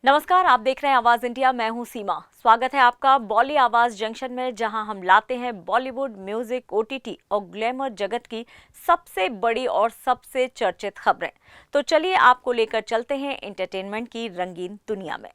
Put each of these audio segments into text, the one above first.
नमस्कार, आप देख रहे हैं आवाज इंडिया। मैं हूं सीमा। स्वागत है आपका बॉली आवाज जंक्शन में, जहां हम लाते हैं बॉलीवुड, म्यूजिक, ओटीटी और ग्लैमर जगत की सबसे बड़ी और सबसे चर्चित खबरें। तो चलिए आपको लेकर चलते हैं एंटरटेनमेंट की रंगीन दुनिया में।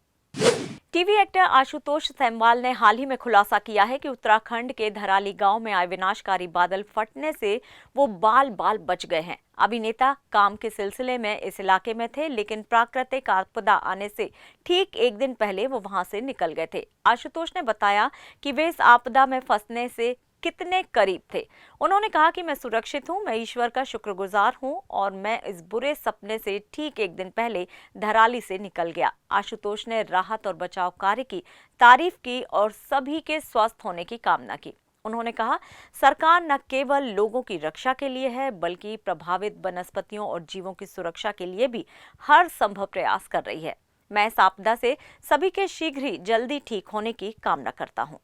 टीवी एक्टर आशुतोष सेमवाल ने हाल ही में खुलासा किया है कि उत्तराखंड के धराली गांव में आए विनाशकारी बादल फटने से वो बाल बाल बच गए हैं। अभिनेता काम के सिलसिले में इस इलाके में थे, लेकिन प्राकृतिक आपदा आने से ठीक एक दिन पहले वो वहां से निकल गए थे। आशुतोष ने बताया कि वे इस आपदा में फंसने से कितने करीब थे। उन्होंने कहा कि मैं सुरक्षित हूं, मैं ईश्वर का शुक्रगुजार हूं और मैं इस बुरे सपने से ठीक एक दिन पहले धराली से निकल गया। आशुतोष ने राहत और बचाव कार्य की तारीफ की और सभी के स्वस्थ होने की कामना की। उन्होंने कहा, सरकार न केवल लोगों की रक्षा के लिए है, बल्कि प्रभावित वनस्पतियों और जीवों की सुरक्षा के लिए भी हर संभव प्रयास कर रही है। मैं इस आपदा से सभी के शीघ्र ही जल्दी ठीक होने की कामना करता हूं।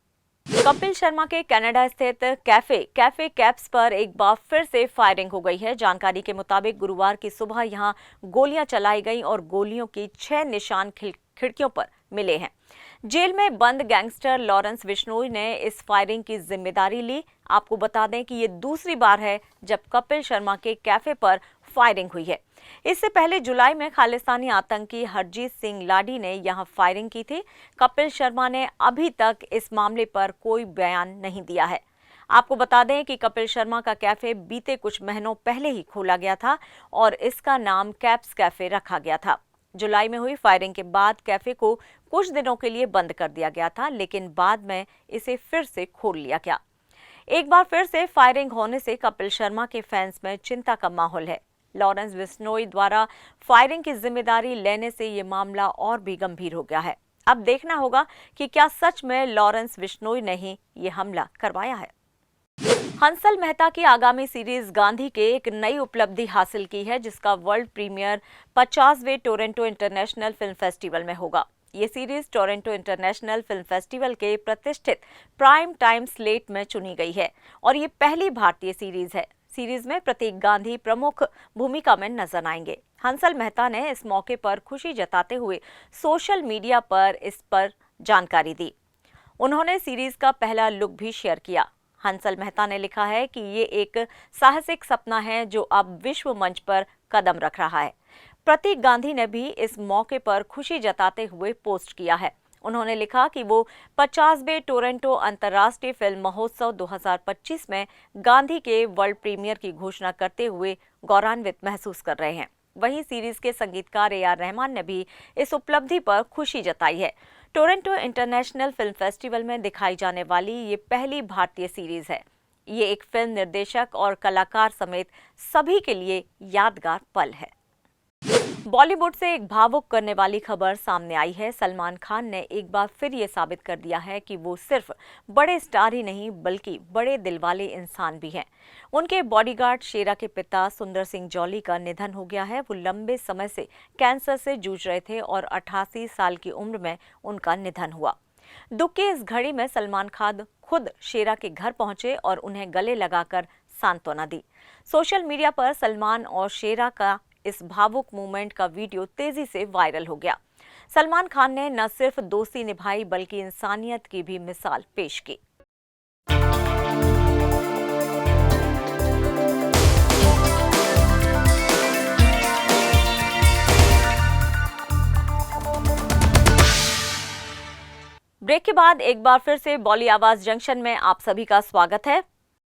कपिल शर्मा के कनाडा स्थित कैफे कैप्स पर एक बार फिर से फायरिंग हो गई है। जानकारी के मुताबिक गुरुवार की सुबह यहां गोलियां चलाई गईं और गोलियों की 6 निशान खिड़कियों पर मिले हैं। जेल में बंद गैंगस्टर लॉरेंस बिश्नोई ने इस फायरिंग की जिम्मेदारी ली। आपको बता दें कि ये दूसरी बार है जब कपिल शर्मा के कैफे पर फायरिंग हुई है। इससे पहले जुलाई में खालिस्तानी आतंकी हरजीत सिंह लाडी ने यहां फायरिंग की थी। कपिल शर्मा ने अभी तक इस मामले पर कोई बयान नहीं दिया है। आपको बता दें कि कपिल शर्मा का कैफे बीते कुछ महीनों पहले ही खोला गया था और इसका नाम कैप्स कैफे रखा गया था। जुलाई में हुई फायरिंग के बाद कैफे को कुछ दिनों के लिए बंद कर दिया गया था, लेकिन बाद में इसे फिर से खोल लिया गया। एक बार फिर से फायरिंग होने से कपिल शर्मा के फैंस में चिंता का माहौल है। लॉरेंस बिश्नोई द्वारा फायरिंग की जिम्मेदारी लेने से ये मामला और भी गंभीर हो गया है। अब देखना होगा कि क्या सच में लॉरेंस बिश्नोई ने ही ये हमला करवाया है। हंसल मेहता की आगामी सीरीज गांधी के एक नई उपलब्धि हासिल की है, जिसका वर्ल्ड प्रीमियर 50वें टोरंटो इंटरनेशनल फिल्म फेस्टिवल में होगा। ये series Toronto international film festival के प्रतिष्ठित प्राइम टाइम स्लेट में चुनी गई है और ये पहली भारतीय सीरीज है। सीरीज में प्रतीक गांधी प्रमुख भूमिका में नजर आएंगे। हंसल मेहता ने इस मौके पर खुशी जताते हुए सोशल मीडिया पर इस पर जानकारी दी। उन्होंने सीरीज का पहला लुक भी शेयर किया। हंसल मेहता ने लिखा है कि ये एक साहसिक सपना है जो अब विश्व मंच पर कदम रख रहा है। प्रतीक गांधी ने भी इस मौके पर खुशी जताते हुए पोस्ट किया है। उन्होंने लिखा कि वो 50वें टोरंटो अंतर्राष्ट्रीय फिल्म महोत्सव 2025 में गांधी के वर्ल्ड प्रीमियर की घोषणा करते हुए गौरवान्वित महसूस कर रहे हैं। वहीं सीरीज के संगीतकार ए.आर. रहमान ने भी इस उपलब्धि पर खुशी जताई है। टोरंटो इंटरनेशनल फिल्म फेस्टिवल में दिखाई जाने वाली ये पहली भारतीय सीरीज है। ये एक फिल्म निर्देशक और कलाकार समेत सभी के लिए यादगार पल है। बॉलीवुड से एक भावुक करने वाली खबर सामने आई है। सलमान खान ने एक बार फिर ये साबित कर दिया है कि वो सिर्फ बड़े स्टार ही नहीं, बल्कि बड़े दिल वाले इंसान भी हैं। उनके बॉडीगार्ड शेरा के पिता सुंदर सिंह जौली का निधन हो गया है। वो लंबे समय से कैंसर से जूझ रहे थे और 88 साल की उम्र में उनका निधन हुआ। दुख की इस घड़ी में सलमान खान खुद शेरा के घर पहुंचे और उन्हें गले लगाकर सांत्वना दी। सोशल मीडिया पर सलमान और शेरा का इस भावुक मूवमेंट का वीडियो तेजी से वायरल हो गया। सलमान खान ने न सिर्फ दोस्ती निभाई, बल्कि इंसानियत की भी मिसाल पेश की। ब्रेक के बाद एक बार फिर से बॉली आवाज जंक्शन में आप सभी का स्वागत है।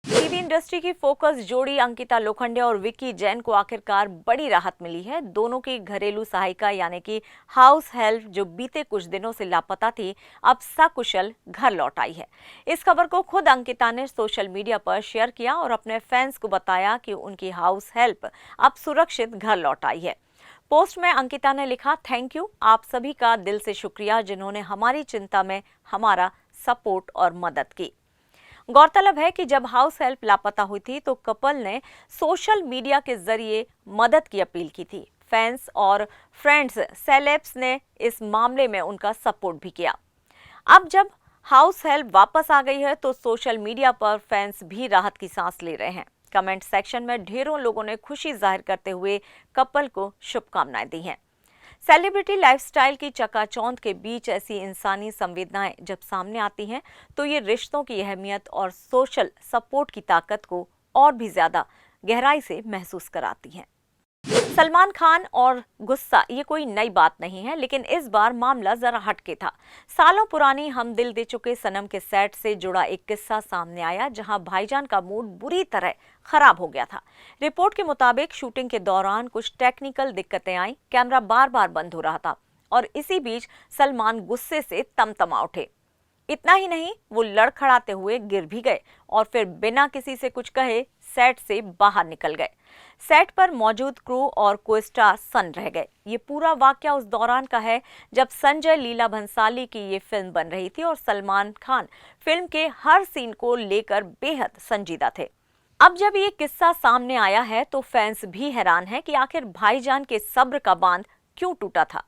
टीवी इंडस्ट्री की फोकस जोड़ी अंकिता लोखंडे और विक्की जैन को आखिरकार बड़ी राहत मिली है। दोनों की घरेलू सहायिका यानी कि हाउस हेल्प, जो बीते कुछ दिनों से लापता थी, अब सकुशल घर लौट आई है। इस खबर को खुद अंकिता ने सोशल मीडिया पर शेयर किया और अपने फैंस को बताया कि उनकी हाउस हेल्प अब सुरक्षित घर लौट आई है। पोस्ट में अंकिता ने लिखा, थैंक यू, आप सभी का दिल से शुक्रिया जिन्होंने हमारी चिंता में हमारा सपोर्ट और मदद की। गौरतलब है कि जब हाउस हेल्प लापता हुई थी तो कपल ने सोशल मीडिया के जरिए मदद की अपील की थी। फैंस और फ्रेंड्स, सेलेब्स ने इस मामले में उनका सपोर्ट भी किया। अब जब हाउस हेल्प वापस आ गई है तो सोशल मीडिया पर फैंस भी राहत की सांस ले रहे हैं। कमेंट सेक्शन में ढेरों लोगों ने खुशी जाहिर करते हुए कपल को शुभकामनाएं दी हैं। सेलिब्रिटी लाइफस्टाइल की चकाचौंध के बीच ऐसी इंसानी संवेदनाएं जब सामने आती हैं तो ये रिश्तों की अहमियत और सोशल सपोर्ट की ताकत को और भी ज्यादा गहराई से महसूस कराती हैं। सलमान खान और गुस्सा ये कोई नई बात नहीं है, लेकिन इस बार मामला जरा हटके था। सालों पुरानी हम दिल दे चुके सनम के सेट से जुड़ा एक किस्सा सामने आया जहां भाईजान का मूड बुरी तरह खराब हो गया था। रिपोर्ट के मुताबिक शूटिंग के दौरान कुछ टेक्निकल दिक्कतें आई, कैमरा बार बार बंद हो रहा था और इसी बीच सलमान गुस्से से तमतमा उठे। इतना ही नहीं, वो लड़खड़ाते हुए गिर भी गए और फिर बिना किसी से कुछ कहे सेट से बाहर निकल गए। सेट पर मौजूद क्रू और को स्टार सन्न रह गए। ये पूरा वाकया उस दौरान का है जब संजय लीला भंसाली की ये फिल्म बन रही थी और सलमान खान फिल्म के हर सीन को लेकर बेहद संजीदा थे। अब जब ये किस्सा सामने आया है तो फैंस भी हैरान हैं कि आखिर भाईजान के सब्र का बांध क्यों टूटा था।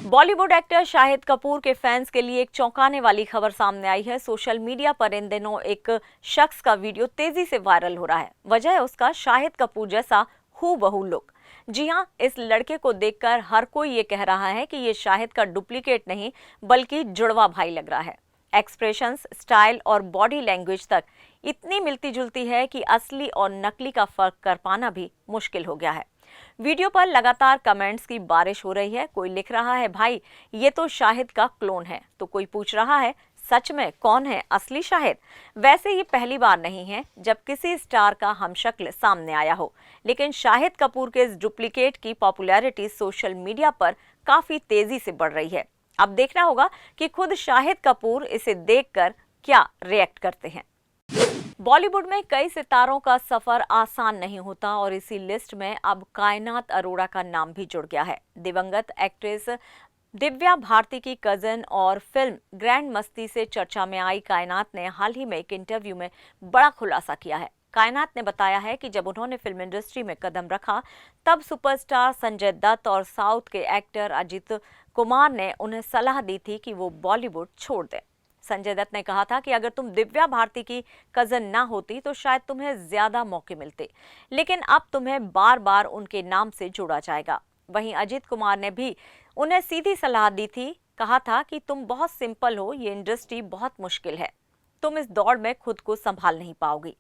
बॉलीवुड एक्टर शाहिद कपूर के फैंस के लिए एक चौंकाने वाली खबर सामने आई है। सोशल मीडिया पर इन दिनों एक शख्स का वीडियो तेजी से वायरल हो रहा है। वजह है उसका शाहिद कपूर जैसा हूबहू लुक। जी हां, इस लड़के को देखकर हर कोई ये कह रहा है कि ये शाहिद का डुप्लीकेट नहीं बल्कि जुड़वा भाई लग रहा है। एक्सप्रेशंस, स्टाइल और बॉडी लैंग्वेज तक इतनी मिलती जुलती है कि असली और नकली का फर्क कर पाना भी मुश्किल हो गया है। वीडियो पर लगातार कमेंट्स की बारिश हो रही है। कोई लिख रहा है भाई ये तो शाहिद का क्लोन है, तो कोई पूछ रहा है सच में कौन है असली शाहिद। वैसे ये पहली बार नहीं है जब किसी स्टार का हमशक्ल सामने आया हो, लेकिन शाहिद कपूर के इस डुप्लीकेट की पॉपुलैरिटी सोशल मीडिया पर काफी तेजी से बढ़ रही है। अब देखना होगा कि खुद शाहिद कपूर इसे देखकर क्या रिएक्ट करते हैं। बॉलीवुड में कई सितारों का सफर आसान नहीं होता और इसी लिस्ट में अब कायनात अरोड़ा का नाम भी जुड़ गया है। दिवंगत एक्ट्रेस दिव्या भारती की कजन और फिल्म ग्रैंड मस्ती से चर्चा में आई कायनात ने हाल ही में एक इंटरव्यू में बड़ा खुलासा किया है। कायनात ने बताया है कि जब उन्होंने फिल्म इंडस्ट्री में कदम रखा तब सुपरस्टार संजय दत्त और साउथ के एक्टर अजित कुमार ने उन्हें सलाह दी थी कि वो बॉलीवुड छोड़ दें। संजय दत्त ने कहा था कि अगर तुम दिव्या भारती की कजन ना होती तो शायद तुम्हें ज्यादा मौके मिलते, लेकिन अब तुम्हें बार बार उनके नाम से जोड़ा जाएगा। वहीं अजित कुमार ने भी उन्हें सीधी सलाह दी थी, कहा था कि तुम बहुत सिंपल हो, ये इंडस्ट्री बहुत मुश्किल है, तुम इस दौड़ में खुद को संभाल नहीं पाओगी।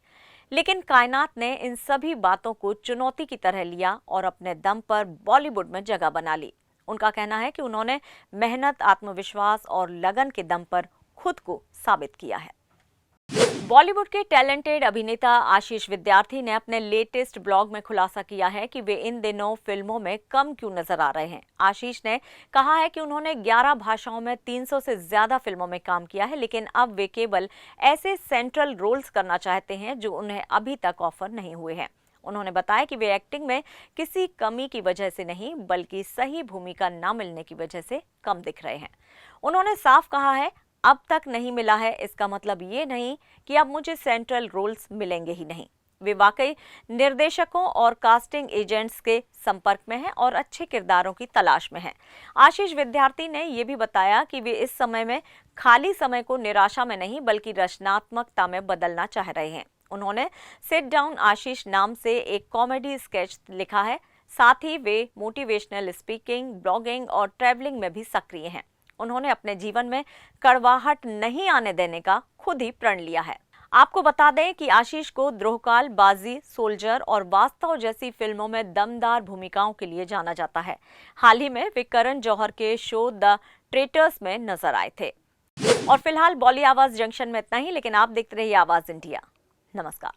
लेकिन कायनात ने इन सभी बातों को चुनौती की तरह लिया और अपने दम पर बॉलीवुड में जगह बना ली। उनका कहना है कि उन्होंने मेहनत, आत्मविश्वास और लगन के दम पर खुद को साबित किया है। बॉलीवुड के टैलेंटेड अभिनेता आशीष विद्यार्थी ने अपने लेटेस्ट ब्लॉग में खुलासा किया है कि वे इन दिनों फिल्मों में कम क्यों नजर आ रहे हैं। आशीष ने कहा है कि उन्होंने 11 भाषाओं में 300 से ज्यादा फिल्मों में काम किया है, लेकिन अब वे केवल ऐसे सेंट्रल रोल्स करना चाहते हैं जो उन्हें अभी तक ऑफर नहीं हुए हैं। उन्होंने बताया कि वे एक्टिंग में किसी कमी की वजह से नहीं बल्कि सही भूमिका न मिलने की वजह से कम दिख रहे हैं। उन्होंने साफ कहा है अब तक नहीं मिला है इसका मतलब ये नहीं कि अब मुझे सेंट्रल रोल्स मिलेंगे ही नहीं। वे वाकई निर्देशकों और कास्टिंग एजेंट्स के संपर्क में हैं और अच्छे किरदारों की तलाश में हैं। आशीष विद्यार्थी ने यह भी बताया कि वे इस समय में खाली समय को निराशा में नहीं बल्कि रचनात्मकता में बदलना चाह रहे हैं। उन्होंने सिट डाउन आशीष नाम से एक कॉमेडी स्केच लिखा है। साथ ही वे मोटिवेशनल स्पीकिंग, ब्लॉगिंग और ट्रैवलिंग में भी सक्रिय हैं। उन्होंने अपने जीवन में कड़वाहट नहीं आने देने का खुद ही प्रण लिया है। आपको बता दें कि आशीष को द्रोहकाल, बाजी, सोल्जर और वास्तव जैसी फिल्मों में दमदार भूमिकाओं के लिए जाना जाता है। हाल ही में वे करण जौहर के शो द ट्रेटर्स में नजर आए थे। और फिलहाल बॉली आवाज जंक्शन में इतना ही, लेकिन आप देखते रहिए आवाज इंडिया। नमस्कार।